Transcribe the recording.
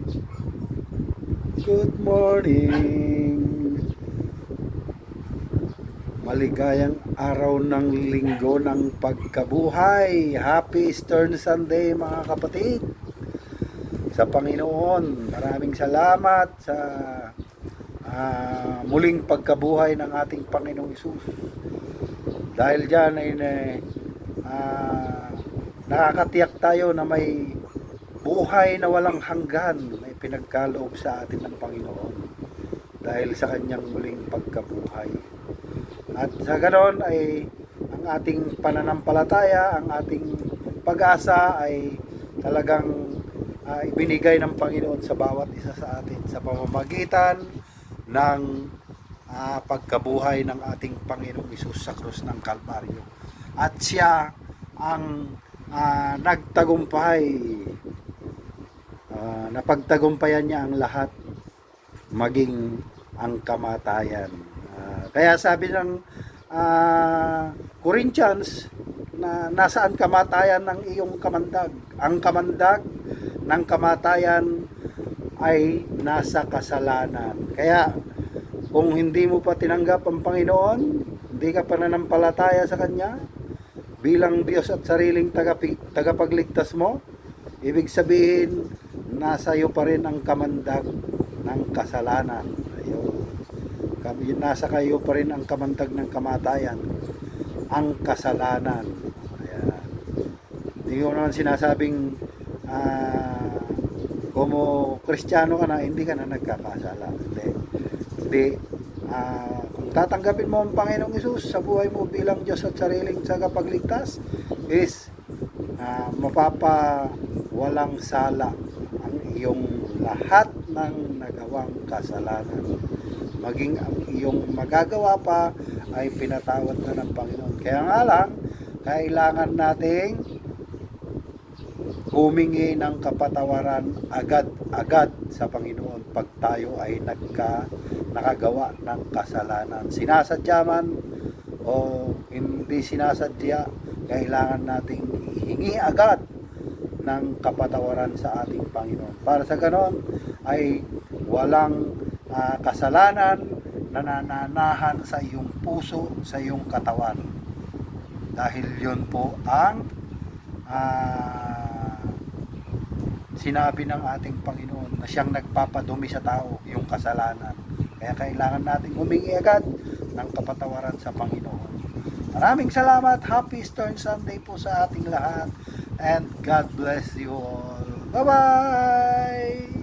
Good morning. Maligayang araw ng linggo ng pagkabuhay. Happy Easter Sunday mga kapatid. Sa Panginoon, maraming salamat sa muling pagkabuhay ng ating Panginoong Hesus. Dahil dyan ay nakakatiyak tayo na may buhay na walang hanggan na pinagkaloob sa atin ng Panginoon dahil sa kanyang muling pagkabuhay. At sa ganoon ay ang ating pananampalataya, ang ating pag-asa ay talagang ibinigay ng Panginoon sa bawat isa sa atin sa pamamagitan ng pagkabuhay ng ating Panginoong Hesus sa krus ng Kalbaryo. At siya ang nagtagumpay, napagtagumpayan niya ang lahat, maging ang kamatayan. Kaya sabi ng Corinthians na nasaan kamatayan ng iyong kamandag? Ang kamandag ng kamatayan ay nasa kasalanan. Kaya kung hindi mo pa tinanggap ang Panginoon, hindi ka pananampalataya sa Kanya bilang Diyos at sariling tagapagligtas mo, ibig sabihin nasa iyo pa rin ang kamandag ng kasalanan. Nasa kayo pa rin ang kamandag ng kamatayan, ang kasalanan. Ayan. Hindi ko naman sinasabing como Kristiyano ka na, hindi ka na nagkakasala. Hindi. Kung tatanggapin mo ang Panginoong Hesus sa buhay mo bilang Diyos at sariling tagapagligtas, is mapapawalang sala ang iyong lahat ng nagawang kasalanan. Maging ang iyong magagawa pa ay pinatawad na ng Panginoon. Kaya nga lang, kailangan nating humingi ng kapatawaran agad-agad sa Panginoon pag tayo ay nakagawa ng kasalanan. Sinasadya man o hindi sinasadya, kailangan nating ihingi agad ng kapatawaran sa ating Panginoon. Para sa ganon ay walang kasalanan na nananahan sa iyong puso, sa iyong katawan. Dahil yun po ang sinabi ng ating Panginoon na siyang nagpapadumi sa tao, yung kasalanan. Kaya kailangan nating humingi agad ng kapatawaran sa Panginoon. Maraming salamat. Happy Easter Sunday po sa ating lahat. And God bless you all. Bye-bye!